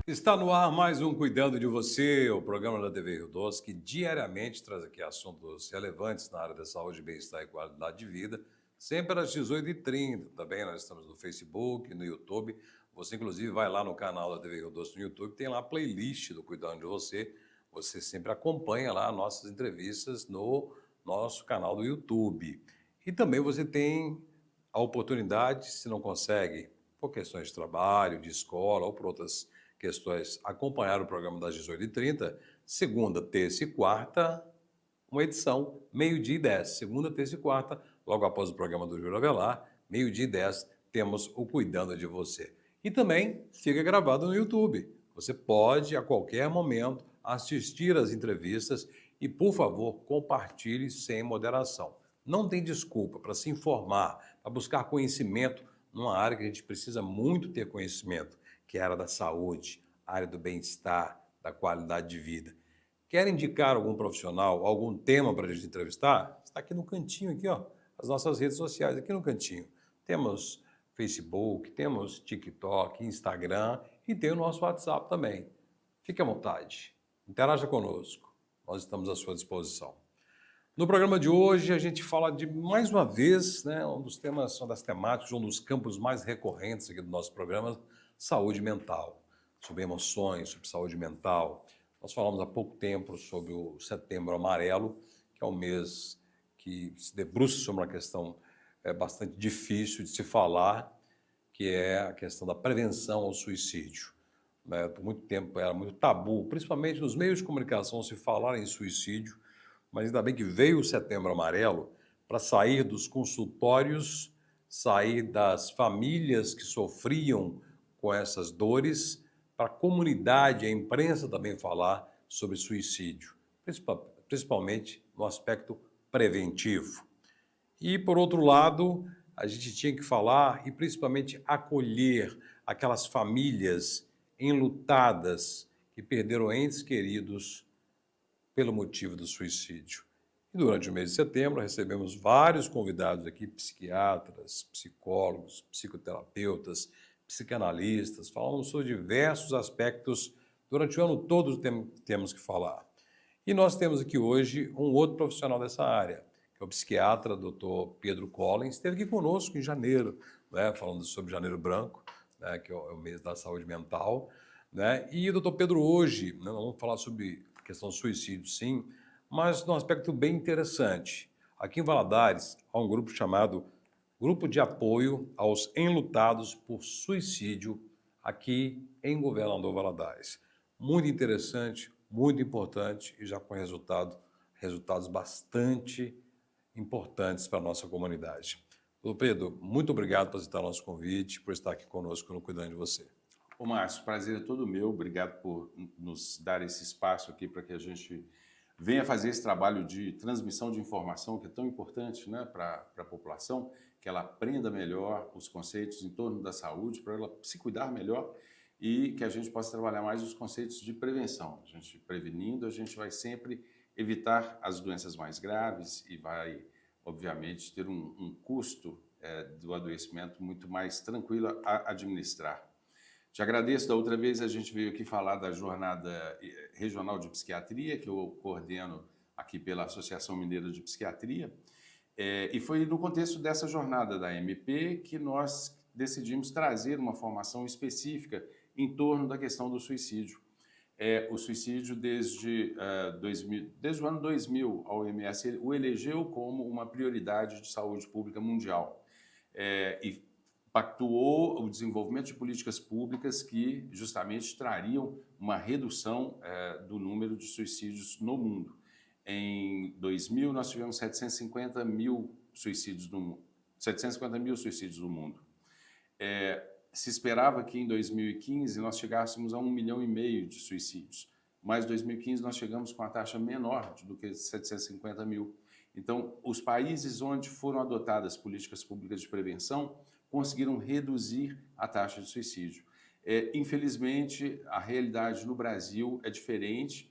Está no ar mais um Cuidando de Você, o programa da TV Rio Doce, que diariamente traz aqui assuntos relevantes na área da saúde, bem-estar e qualidade de vida, sempre às 18h30. Também nós estamos no Facebook, no YouTube. Você, inclusive, vai lá no canal da TV Rio Doce no YouTube, tem lá a playlist do Cuidando de Você. Você sempre acompanha lá nossas entrevistas no nosso canal do YouTube. E também você tem a oportunidade, se não consegue, por questões de trabalho, de escola ou por outras questões, acompanhar o programa das 18h30, segunda, terça e quarta, uma edição, meio-dia e 10. Segunda, terça e quarta, logo após o programa do Júlio Avelar, meio-dia e 10, temos o Cuidando de Você. E também fica gravado no YouTube. Você pode, a qualquer momento, assistir às entrevistas e, por favor, compartilhe sem moderação. Não tem desculpa para se informar, para buscar conhecimento numa área que a gente precisa muito ter conhecimento, que é a área da saúde, a área do bem-estar, da qualidade de vida. Quer indicar algum profissional, algum tema para a gente entrevistar? Está aqui no cantinho, aqui, ó, as nossas redes sociais, aqui no cantinho. Temos Facebook, temos TikTok, Instagram e tem o nosso WhatsApp também. Fique à vontade, interaja conosco, nós estamos à sua disposição. No programa de hoje, a gente fala de, mais uma vez, né, um dos temas, uma das temáticas, um dos campos mais recorrentes aqui do nosso programa, saúde mental, sobre emoções, sobre saúde mental. Nós falamos há pouco tempo sobre o Setembro Amarelo, que é um mês que se debruça sobre uma questão bastante difícil de se falar, que é a questão da prevenção ao suicídio. Né? Por muito tempo era muito tabu, principalmente nos meios de comunicação, se falar em suicídio, mas ainda bem que veio o Setembro Amarelo para sair dos consultórios, sair das famílias que sofriam com essas dores, para a comunidade, a imprensa também falar sobre suicídio, principalmente no aspecto preventivo. E, por outro lado, a gente tinha que falar e principalmente acolher aquelas famílias enlutadas que perderam entes queridos pelo motivo do suicídio. E durante o mês de setembro recebemos vários convidados aqui, psiquiatras, psicólogos, psicoterapeutas, psicanalistas, falamos sobre diversos aspectos. Durante o ano todo temos que falar. E nós temos aqui hoje um outro profissional dessa área, que é o psiquiatra Dr. Pedro Collins, esteve aqui conosco em janeiro, né, falando sobre Janeiro Branco, né, que é o mês da saúde mental. Né? E o Dr. Pedro hoje, né, nós vamos falar sobre a questão do suicídio, sim, mas num aspecto bem interessante. Aqui em Valadares há um grupo chamado Grupo de Apoio aos Enlutados por Suicídio, aqui em Governador Valadares. Muito interessante, muito importante e já com resultados bastante importantes para a nossa comunidade. Doutor Pedro, muito obrigado por aceitar o nosso convite, por estar aqui conosco no Cuidando de Você. Ô Márcio, o prazer é todo meu. Obrigado por nos dar esse espaço aqui para que a gente venha fazer esse trabalho de transmissão de informação que é tão importante, né, para a população, que ela aprenda melhor os conceitos em torno da saúde, para ela se cuidar melhor e que a gente possa trabalhar mais os conceitos de prevenção. A gente prevenindo, a gente vai sempre evitar as doenças mais graves e vai, obviamente, ter um custo do adoecimento muito mais tranquilo a administrar. Te agradeço. Da outra vez a gente veio aqui falar da Jornada Regional de Psiquiatria, que eu coordeno aqui pela Associação Mineira de Psiquiatria, e foi no contexto dessa jornada da MP que nós decidimos trazer uma formação específica em torno da questão do suicídio. O suicídio desde o ano 2000, a OMS o elegeu como uma prioridade de saúde pública mundial. E pactuou o desenvolvimento de políticas públicas que justamente trariam uma redução do número de suicídios no mundo. Em 2000, nós tivemos 750 mil suicídios no mundo. 750 mil suicídios no mundo. Se esperava que em 2015 nós chegássemos a 1,5 milhão de suicídios, mas em 2015 nós chegamos com a taxa menor do que 750 mil. Então, os países onde foram adotadas políticas públicas de prevenção conseguiram reduzir a taxa de suicídio. Infelizmente, a realidade no Brasil é diferente.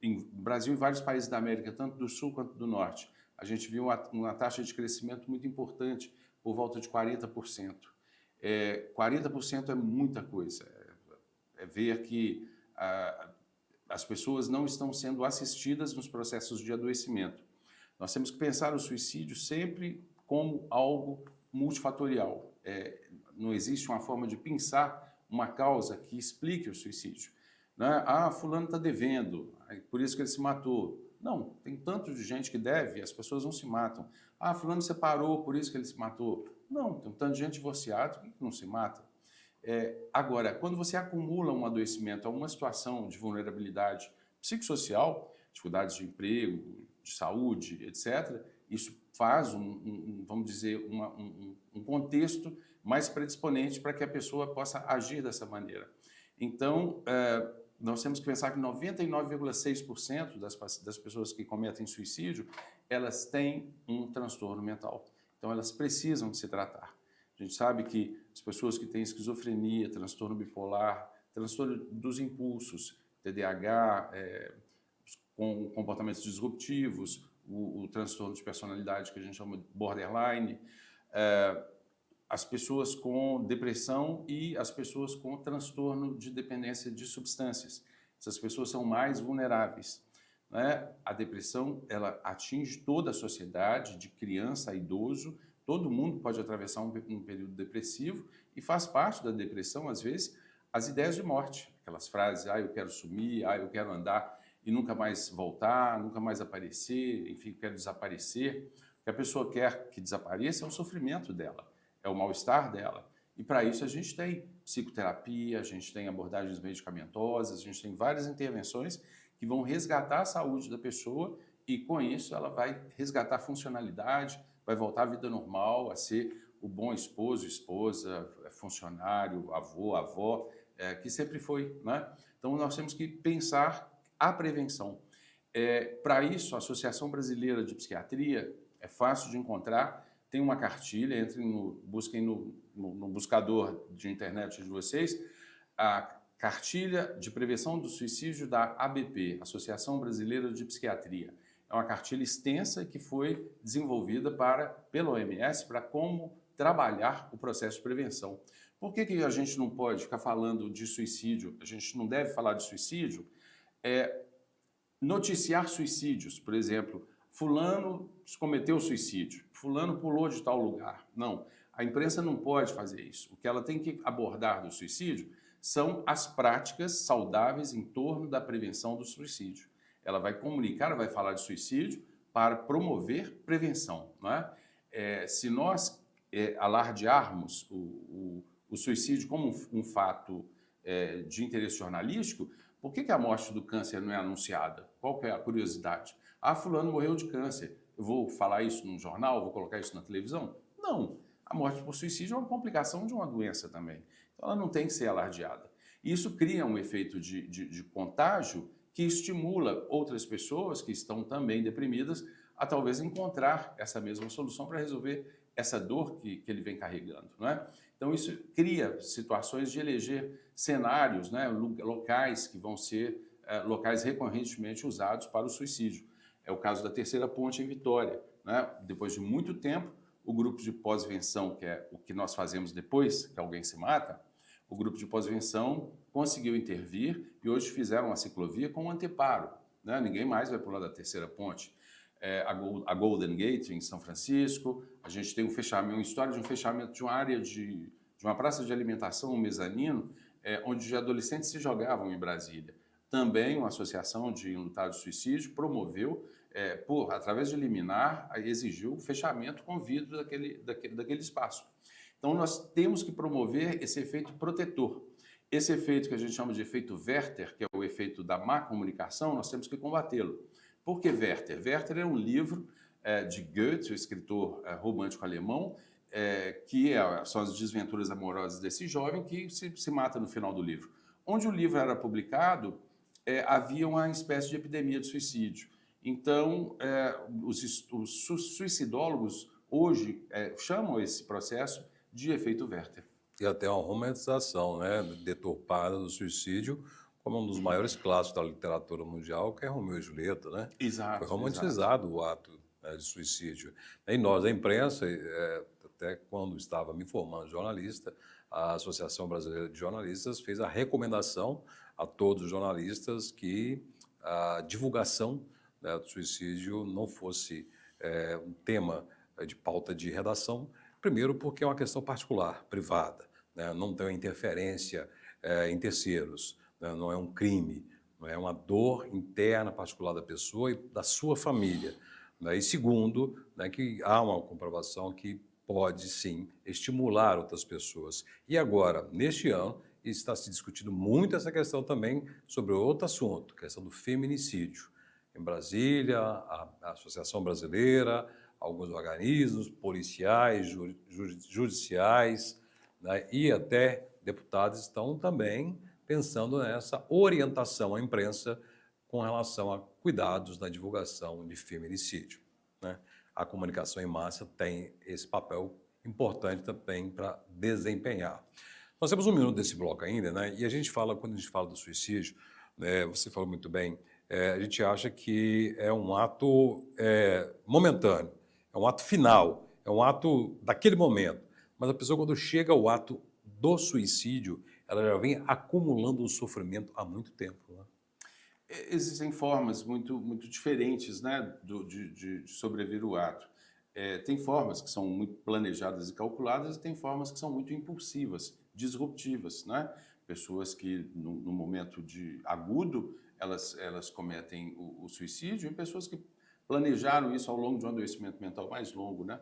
No Brasil e vários países da América, tanto do Sul quanto do Norte, a gente viu uma taxa de crescimento muito importante, por volta de 40%. 40% é muita coisa. ver que as pessoas não estão sendo assistidas nos processos de adoecimento. Nós temos que pensar o suicídio sempre como algo multifatorial. Não existe uma forma de pensar uma causa que explique o suicídio. Né? Fulano está devendo, por isso que ele se matou. Não, tem tanto de gente que deve, as pessoas não se matam. Fulano separou, por isso que ele se matou. Não, tem tanto de gente divorciada que não se mata. Agora, quando você acumula um adoecimento, alguma situação de vulnerabilidade psicossocial, dificuldades de emprego, de saúde, etc., isso faz, vamos dizer, um contexto mais predisponente para que a pessoa possa agir dessa maneira. Então, nós temos que pensar que 99,6% das pessoas que cometem suicídio, elas têm um transtorno mental. Então, elas precisam de se tratar. A gente sabe que as pessoas que têm esquizofrenia, transtorno bipolar, transtorno dos impulsos, TDAH, com comportamentos disruptivos, o transtorno de personalidade que a gente chama de borderline, as pessoas com depressão e as pessoas com transtorno de dependência de substâncias. Essas pessoas são mais vulneráveis. Né? A depressão, ela atinge toda a sociedade, de criança a idoso. Todo mundo pode atravessar um período depressivo e faz parte da depressão, às vezes, as ideias de morte. Aquelas frases, eu quero sumir, eu quero andar e nunca mais voltar, nunca mais aparecer, enfim, quero desaparecer. O que a pessoa quer que desapareça é o sofrimento dela, é o mal-estar dela. E para isso a gente tem psicoterapia, a gente tem abordagens medicamentosas, a gente tem várias intervenções que vão resgatar a saúde da pessoa e com isso ela vai resgatar a funcionalidade, vai voltar à vida normal, a ser o bom esposo, esposa, funcionário, avô, avó, que sempre foi. Né? Então nós temos que pensar a prevenção. Para isso, a Associação Brasileira de Psiquiatria é fácil de encontrar, tem uma cartilha, busquem no buscador de internet de vocês, a Cartilha de Prevenção do Suicídio da ABP, Associação Brasileira de Psiquiatria. É uma cartilha extensa que foi desenvolvida pela OMS para como trabalhar o processo de prevenção. Por que a gente não pode ficar falando de suicídio? A gente não deve falar de suicídio? Noticiar suicídios, por exemplo, fulano cometeu suicídio, fulano pulou de tal lugar. Não, a imprensa não pode fazer isso. O que ela tem que abordar do suicídio são as práticas saudáveis em torno da prevenção do suicídio. Ela vai comunicar, vai falar de suicídio para promover prevenção. Não é? Se nós alardearmos o suicídio como um fato de interesse jornalístico, por que a morte do câncer não é anunciada? Qual que é a curiosidade? Fulano morreu de câncer. Eu vou falar isso num jornal? Vou colocar isso na televisão? Não. A morte por suicídio é uma complicação de uma doença também. Então, ela não tem que ser alardeada. Isso cria um efeito de contágio que estimula outras pessoas que estão também deprimidas a talvez encontrar essa mesma solução para resolver essa dor que ele vem carregando. Não é? Então, isso cria situações de eleger cenários, né, locais que vão ser locais recorrentemente usados para o suicídio. É o caso da Terceira Ponte em Vitória. Né? Depois de muito tempo, o grupo de pós-venção, que é o que nós fazemos depois que alguém se mata, o grupo de pós-venção conseguiu intervir e hoje fizeram uma ciclovia com um anteparo. Né? Ninguém mais vai pular da Terceira Ponte. A Golden Gate, em São Francisco, a gente tem uma história de um fechamento de uma área de uma praça de alimentação, um mezanino, onde adolescentes se jogavam em Brasília. Também uma associação de enlutados de suicídio promoveu, através de liminar, exigiu o fechamento com vidro daquele espaço. Então, nós temos que promover esse efeito protetor. Esse efeito que a gente chama de efeito Werther, que é o efeito da má comunicação, nós temos que combatê-lo. Por que Werther? Werther é um livro de Goethe, o escritor romântico alemão, que são as desventuras amorosas desse jovem que se mata no final do livro. Onde o livro era publicado, havia uma espécie de epidemia de suicídio. Então, os suicidólogos hoje chamam esse processo de efeito Werther. E até uma romantização, né, deturpada do suicídio, como um dos maiores clássicos da literatura mundial, que é Romeu e Julieta, né? Exato. Foi romantizado o ato de suicídio. E nós, a imprensa, até quando estava me formando jornalista, a Associação Brasileira de Jornalistas fez a recomendação a todos os jornalistas que a divulgação, né, do suicídio não fosse um tema de pauta de redação, primeiro porque é uma questão particular, privada, né, não tem uma interferência em terceiros, né, não é um crime, não é uma dor interna particular da pessoa e da sua família. Né, e segundo, né, que há uma comprovação que pode, sim, estimular outras pessoas. E agora, neste ano, está se discutindo muito essa questão também sobre outro assunto, a questão do feminicídio. Em Brasília, a Associação Brasileira, alguns organismos policiais, judiciais, né, e até deputados estão também pensando nessa orientação à imprensa com relação a cuidados na divulgação de feminicídio, né? A comunicação em massa tem esse papel importante também para desempenhar. Nós temos 1 minuto desse bloco ainda, né? E a gente fala, quando a gente fala do suicídio, né, você falou muito bem, a gente acha que é um ato momentâneo, é um ato final, é um ato daquele momento. Mas a pessoa, quando chega ao ato do suicídio, ela já vem acumulando o sofrimento há muito tempo, né? Existem formas muito diferentes, né, de sobreviver o ato. Tem formas que são muito planejadas e calculadas e tem formas que são muito impulsivas, disruptivas, né? Pessoas que, no momento agudo, elas cometem o suicídio, e pessoas que planejaram isso ao longo de um adoecimento mental mais longo, né?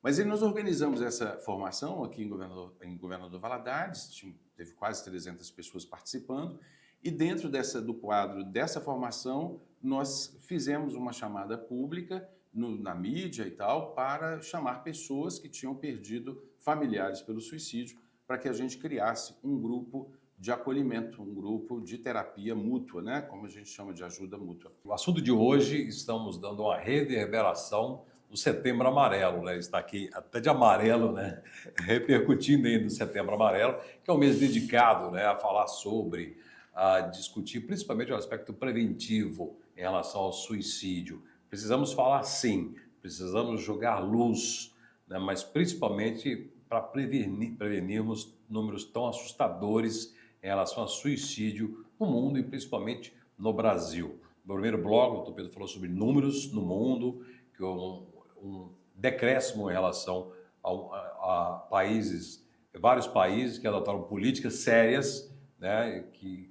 Mas aí nós organizamos essa formação aqui em Governador Valadares, teve quase 300 pessoas participando, e dentro do quadro dessa formação, nós fizemos uma chamada pública na mídia e tal, para chamar pessoas que tinham perdido familiares pelo suicídio, para que a gente criasse um grupo de acolhimento, um grupo de terapia mútua, né? Como a gente chama de ajuda mútua. O assunto de hoje, estamos dando uma reverberação do Setembro Amarelo, né? Está aqui até de amarelo, né? Repercutindo aí do Setembro Amarelo, que é um mês dedicado, né, a falar sobre, a discutir principalmente o aspecto preventivo em relação ao suicídio. Precisamos falar sim, precisamos jogar luz, né, mas principalmente para prevenirmos números tão assustadores em relação ao suicídio no mundo e principalmente no Brasil. No primeiro bloco, o doutor Pedro falou sobre números no mundo, que um decréscimo em relação a países, vários países que adotaram políticas sérias, né, que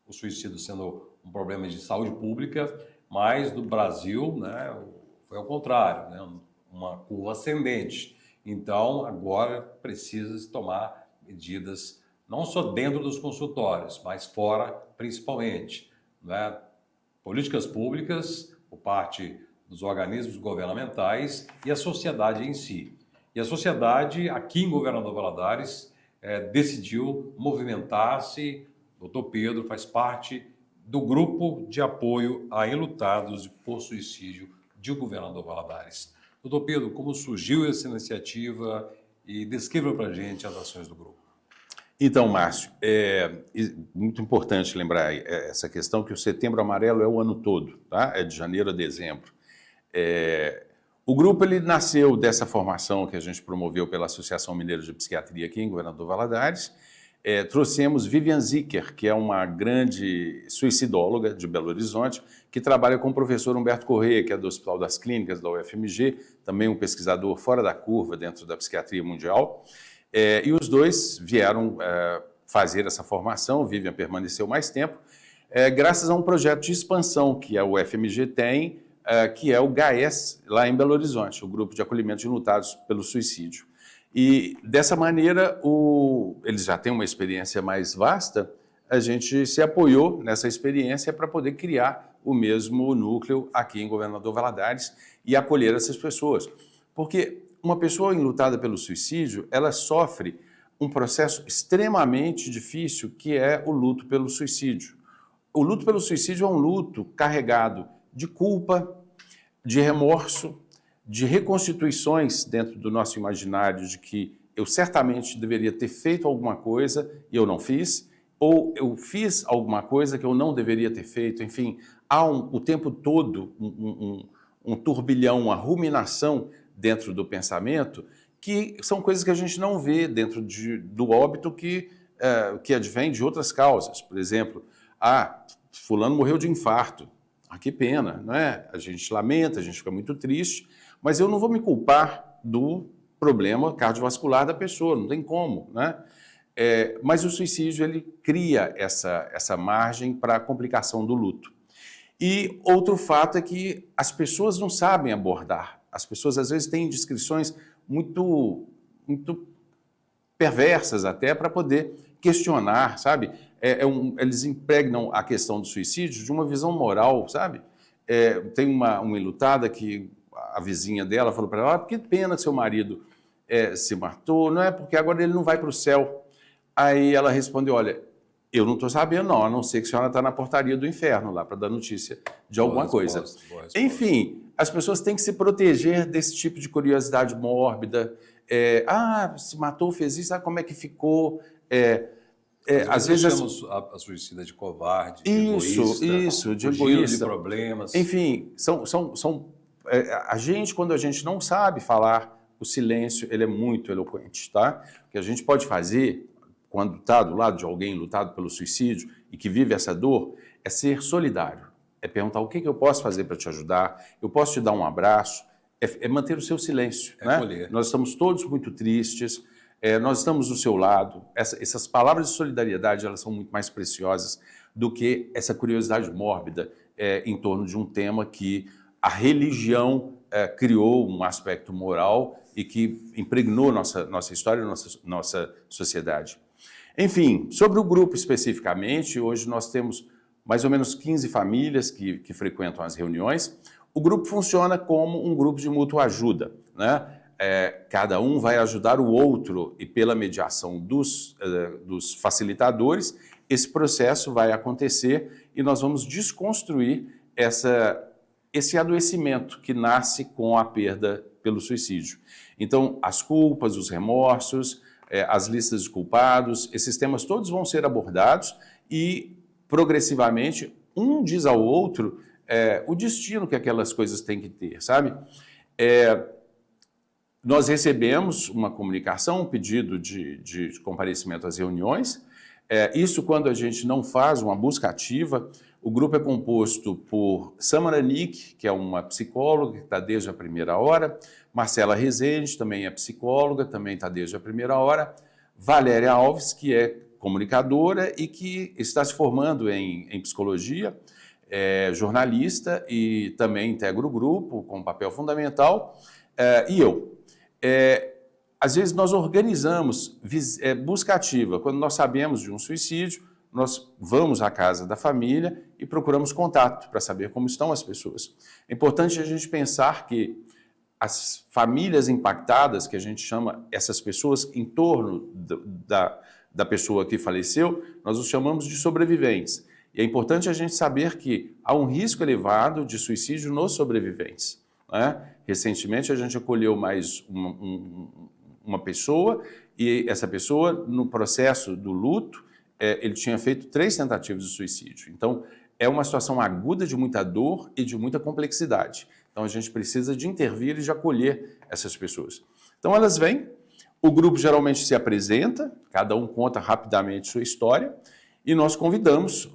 o suicídio sendo um problema de saúde pública, mas no Brasil, né, foi ao contrário, né, uma curva ascendente. Então, agora precisa se tomar medidas, não só dentro dos consultórios, mas fora principalmente, né, políticas públicas por parte dos organismos governamentais e a sociedade em si. E a sociedade, aqui em Governador Valadares, decidiu movimentar-se. Doutor Pedro faz parte do grupo de apoio a enlutados por suicídio de Governador Valadares. Doutor Pedro, como surgiu essa iniciativa e descreva para a gente as ações do grupo. Então, Márcio, é muito importante lembrar essa questão que o Setembro Amarelo é o ano todo, tá? É de janeiro a dezembro. O grupo ele nasceu dessa formação que a gente promoveu pela Associação Mineira de Psiquiatria aqui em Governador Valadares. Trouxemos Vivian Zicker, que é uma grande suicidóloga de Belo Horizonte, que trabalha com o professor Humberto Corrêa, que é do Hospital das Clínicas da UFMG, também um pesquisador fora da curva dentro da psiquiatria mundial. E os dois vieram fazer essa formação. Vivian permaneceu mais tempo, graças a um projeto de expansão que a UFMG tem, que é o GAES, lá em Belo Horizonte, o Grupo de Acolhimento de Enlutados pelo Suicídio. E, dessa maneira, eles já têm uma experiência mais vasta, a gente se apoiou nessa experiência para poder criar o mesmo núcleo aqui em Governador Valadares e acolher essas pessoas. Porque uma pessoa enlutada pelo suicídio, ela sofre um processo extremamente difícil, que é o luto pelo suicídio. O luto pelo suicídio é um luto carregado de culpa, de remorso, de reconstituições dentro do nosso imaginário de que eu certamente deveria ter feito alguma coisa e eu não fiz, ou eu fiz alguma coisa que eu não deveria ter feito. Enfim, há o tempo todo um turbilhão, uma ruminação dentro do pensamento que são coisas que a gente não vê dentro do óbito que advém de outras causas. Por exemplo, fulano morreu de infarto. Que pena, não é? A gente lamenta, a gente fica muito triste, mas eu não vou me culpar do problema cardiovascular da pessoa, não tem como, né? Mas o suicídio, ele cria essa margem para a complicação do luto. E outro fato é que as pessoas não sabem abordar. As pessoas, às vezes, têm descrições muito perversas até para poder questionar, sabe? Eles impregnam a questão do suicídio de uma visão moral, sabe? Tem uma enlutada que a vizinha dela falou para ela, que pena que seu marido se matou, não é? Porque agora ele não vai para o céu. Aí ela respondeu, olha, eu não estou sabendo não, a não ser que a senhora está na portaria do inferno lá para dar notícia de alguma coisa. Boa resposta. Enfim, as pessoas têm que se proteger desse tipo de curiosidade mórbida. Se matou, fez isso, como é que ficou? Às vezes chamamos a suicida de covarde, de egoísta, de egoísta, de problemas. Enfim, a gente, quando a gente não sabe falar, o silêncio ele é muito eloquente, tá? O que a gente pode fazer quando está do lado de alguém lutado pelo suicídio e que vive essa dor é ser solidário, é perguntar o que eu posso fazer para te ajudar, eu posso te dar um abraço, é manter o seu silêncio, né? Nós estamos todos muito tristes. Nós estamos do seu lado. Essas palavras de solidariedade, elas são muito mais preciosas do que essa curiosidade mórbida em torno de um tema que a religião criou um aspecto moral e que impregnou nossa história, nossa sociedade. Enfim, sobre o grupo especificamente, hoje nós temos mais ou menos 15 famílias que frequentam as reuniões. O grupo funciona como um grupo de mútua ajuda, né? Cada um vai ajudar o outro e pela mediação dos facilitadores, esse processo vai acontecer e nós vamos desconstruir esse adoecimento que nasce com a perda pelo suicídio. Então, as culpas, os remorsos, as listas de culpados, esses temas todos vão ser abordados e, progressivamente, um diz ao outro o destino que aquelas coisas têm que ter, sabe? Nós recebemos uma comunicação, um pedido de comparecimento às reuniões. Isso quando a gente não faz uma busca ativa. O grupo é composto por Samara Nick, que é uma psicóloga que está desde a primeira hora, Marcela Rezende, também é psicóloga, também está desde a primeira hora, Valéria Alves, que é comunicadora e que está se formando em psicologia, jornalista e também integra o grupo com um papel fundamental, e eu. Às vezes nós organizamos busca ativa. Quando nós sabemos de um suicídio, nós vamos à casa da família e procuramos contato para saber como estão as pessoas. É importante a gente pensar que as famílias impactadas, que a gente chama essas pessoas em torno da pessoa que faleceu, nós os chamamos de sobreviventes. E é importante a gente saber que há um risco elevado de suicídio nos sobreviventes, né? Recentemente, a gente acolheu mais uma pessoa e essa pessoa, no processo do luto, ele tinha feito 3 tentativas de suicídio. Então, é uma situação aguda de muita dor e de muita complexidade. Então, a gente precisa de intervir e de acolher essas pessoas. Então, elas vêm, o grupo geralmente se apresenta, cada um conta rapidamente sua história e nós convidamos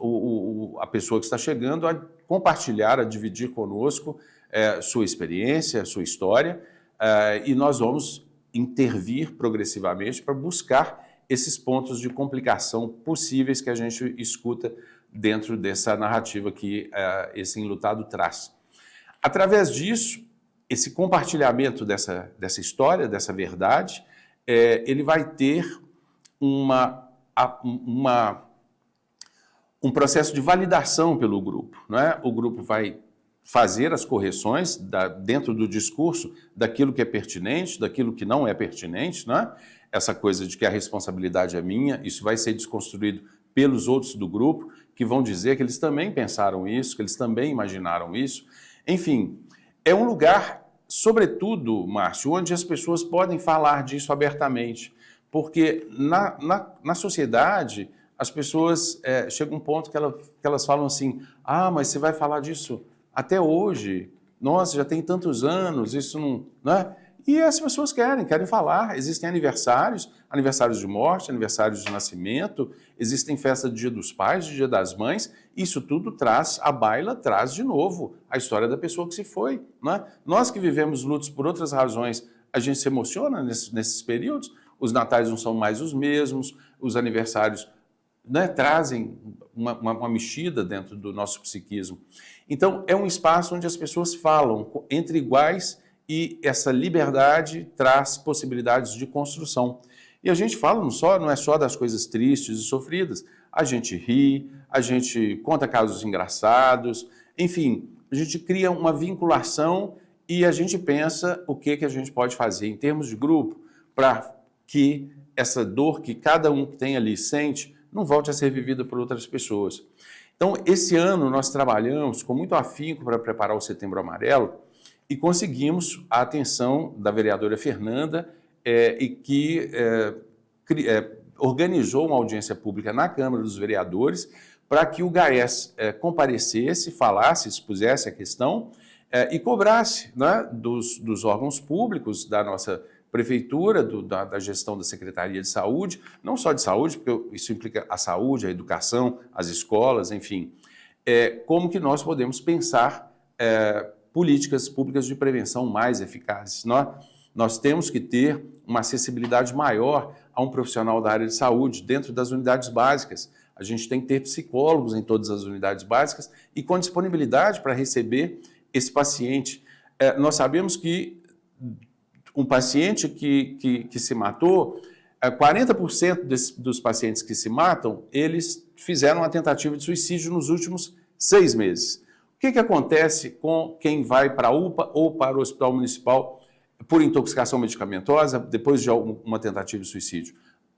a pessoa que está chegando a compartilhar, a dividir conosco sua experiência, sua história, e nós vamos intervir progressivamente para buscar esses pontos de complicação possíveis que a gente escuta dentro dessa narrativa que esse enlutado traz. Através disso, esse compartilhamento dessa história, dessa verdade, ele vai ter um processo de validação pelo grupo, não é? O grupo vai fazer as correções dentro do discurso daquilo que é pertinente, daquilo que não é pertinente, né? Essa coisa de que a responsabilidade é minha, isso vai ser desconstruído pelos outros do grupo, que vão dizer que eles também pensaram isso, que eles também imaginaram isso. Enfim, é um lugar, sobretudo, Márcio, onde as pessoas podem falar disso abertamente, porque na sociedade as pessoas chegam a um ponto que elas falam assim, mas você vai falar disso até hoje, nossa, já tem tantos anos, isso não é? E as pessoas querem falar. Existem aniversários de morte, aniversários de nascimento, existem festas do Dia dos Pais, do Dia das Mães. Isso tudo traz, a baila traz de novo a história da pessoa que se foi. Né? Nós que vivemos lutos por outras razões, a gente se emociona nesses períodos. Os natais não são mais os mesmos, os aniversários, né, trazem uma mexida dentro do nosso psiquismo. Então, é um espaço onde as pessoas falam entre iguais e essa liberdade traz possibilidades de construção. E a gente fala não é só das coisas tristes e sofridas, a gente ri, a gente conta casos engraçados, enfim, a gente cria uma vinculação e a gente pensa o que a gente pode fazer em termos de grupo para que essa dor que cada um que tem ali sente não volte a ser vivida por outras pessoas. Então, esse ano nós trabalhamos com muito afinco para preparar o Setembro Amarelo e conseguimos a atenção da vereadora Fernanda e que organizou uma audiência pública na Câmara dos Vereadores para que o GAES comparecesse, falasse, expusesse a questão e cobrasse, né, dos órgãos públicos da nossa prefeitura, da gestão da Secretaria de Saúde, não só de saúde, porque isso implica a saúde, a educação, as escolas, enfim, como que nós podemos pensar políticas públicas de prevenção mais eficazes. Nós temos que ter uma acessibilidade maior a um profissional da área de saúde dentro das unidades básicas. A gente tem que ter psicólogos em todas as unidades básicas e com disponibilidade para receber esse paciente. Nós sabemos que um paciente que se matou, 40% dos pacientes que se matam, eles fizeram uma tentativa de suicídio nos últimos 6 meses. O que acontece com quem vai para a UPA ou para o Hospital Municipal por intoxicação medicamentosa depois de uma tentativa de suicídio?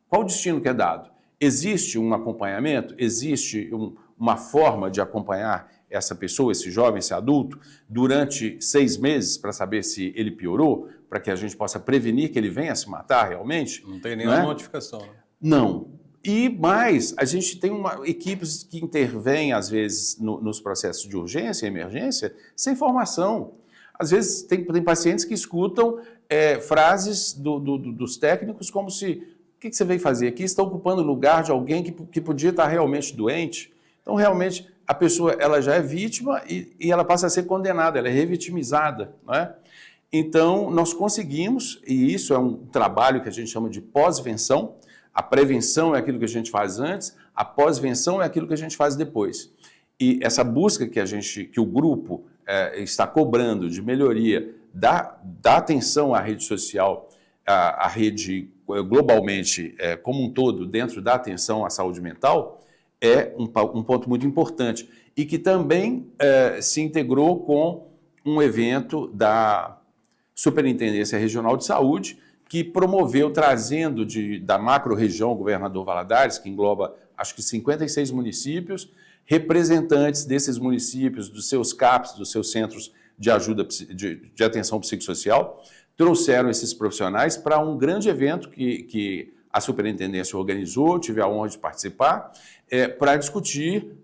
Qual o destino que é dado? Existe um acompanhamento? Existe uma forma de acompanhar essa pessoa, esse jovem, esse adulto, durante 6 meses para saber se ele piorou, para que a gente possa prevenir que ele venha a se matar realmente? Não tem nenhuma notificação, né? Não. E mais, a gente tem equipes que intervêm, às vezes, nos processos de urgência e emergência, sem formação. Às vezes, tem pacientes que escutam frases dos técnicos como se, o que você veio fazer aqui? Está ocupando o lugar de alguém que podia estar realmente doente. Então, realmente, a pessoa ela já é vítima e ela passa a ser condenada, ela é revitimizada, não é? Então, nós conseguimos, e isso é um trabalho que a gente chama de pós-venção. A prevenção é aquilo que a gente faz antes, a pós-venção é aquilo que a gente faz depois. E essa busca que o grupo está cobrando de melhoria da atenção à rede social, à rede globalmente como um todo, dentro da atenção à saúde mental, é um ponto muito importante. E que também se integrou com um evento da Superintendência Regional de Saúde, que promoveu, trazendo da macro-região Governador Valadares, que engloba, acho que 56 municípios, representantes desses municípios, dos seus CAPs, dos seus centros de ajuda, de atenção psicossocial, trouxeram esses profissionais para um grande evento que a Superintendência organizou, tive a honra de participar, para discutir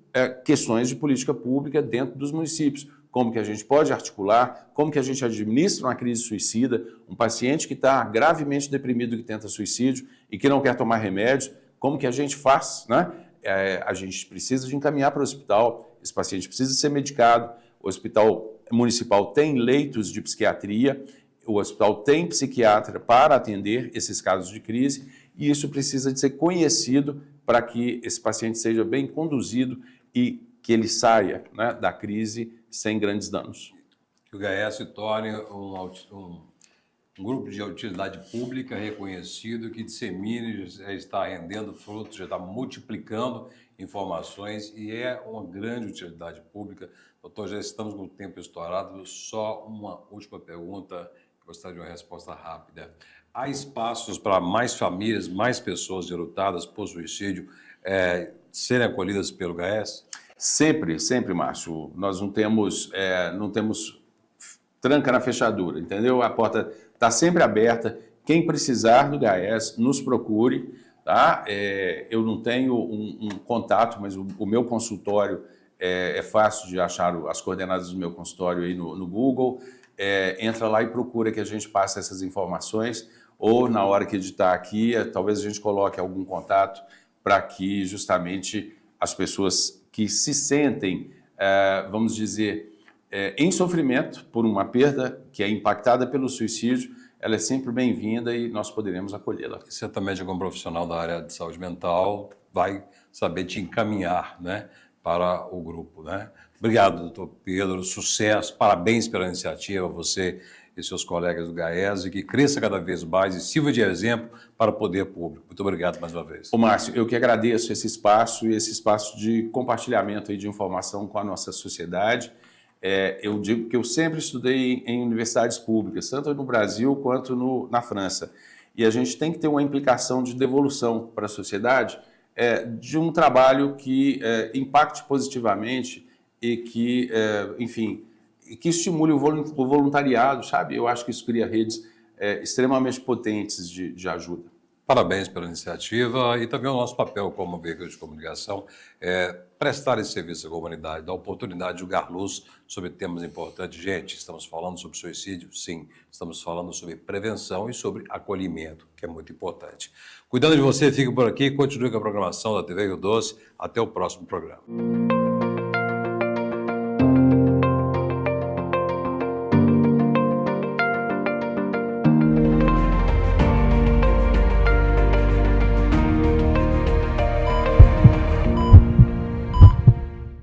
questões de política pública dentro dos municípios. Como que a gente pode articular, como que a gente administra uma crise suicida, um paciente que está gravemente deprimido, que tenta suicídio e que não quer tomar remédio, como que a gente faz, né? A gente precisa de encaminhar para o hospital, esse paciente precisa ser medicado, o hospital municipal tem leitos de psiquiatria, o hospital tem psiquiatra para atender esses casos de crise e isso precisa de ser conhecido para que esse paciente seja bem conduzido e que ele saia, né, da crise sem grandes danos. Que o GAES se torne um grupo de utilidade pública reconhecido que dissemine, já está rendendo frutos, já está multiplicando informações e é uma grande utilidade pública. Doutor, já estamos com o tempo estourado, só uma última pergunta, gostaria de uma resposta rápida. Há espaços para mais famílias, mais pessoas enlutadas por suicídio serem acolhidas pelo GAES? Sempre, sempre, Márcio. Nós não temos tranca na fechadura, entendeu? A porta está sempre aberta. Quem precisar do GAES, nos procure, tá? Eu não tenho um contato, mas o meu consultório é fácil de achar as coordenadas do meu consultório aí no Google. entra lá e procura que a gente passe essas informações, ou na hora que editar aqui, talvez a gente coloque algum contato para que justamente as pessoas que se sentem, vamos dizer, em sofrimento por uma perda que é impactada pelo suicídio, ela é sempre bem-vinda e nós poderemos acolhê-la. Certamente, como profissional da área de saúde mental, vai saber te encaminhar, né, para o grupo, né? Obrigado, doutor Pedro, sucesso, parabéns pela iniciativa, você e seus colegas do GAES, e que cresça cada vez mais e sirva de exemplo para o poder público. Muito obrigado mais uma vez. Ô Márcio, eu que agradeço esse espaço e esse espaço de compartilhamento aí de informação com a nossa sociedade. Eu digo que eu sempre estudei em universidades públicas, tanto no Brasil quanto na França. E a gente tem que ter uma implicação de devolução para a sociedade de um trabalho que impacte positivamente e que, enfim, que estimule o voluntariado, sabe? Eu acho que isso cria redes extremamente potentes de ajuda. Parabéns pela iniciativa e também o nosso papel como veículo de comunicação é prestar esse serviço à comunidade, dar oportunidade de jogar luz sobre temas importantes. Gente, estamos falando sobre suicídio? Sim. Estamos falando sobre prevenção e sobre acolhimento, que é muito importante. Cuidando de você, fique por aqui, continue com a programação da TV Rio Doce. Até o próximo programa.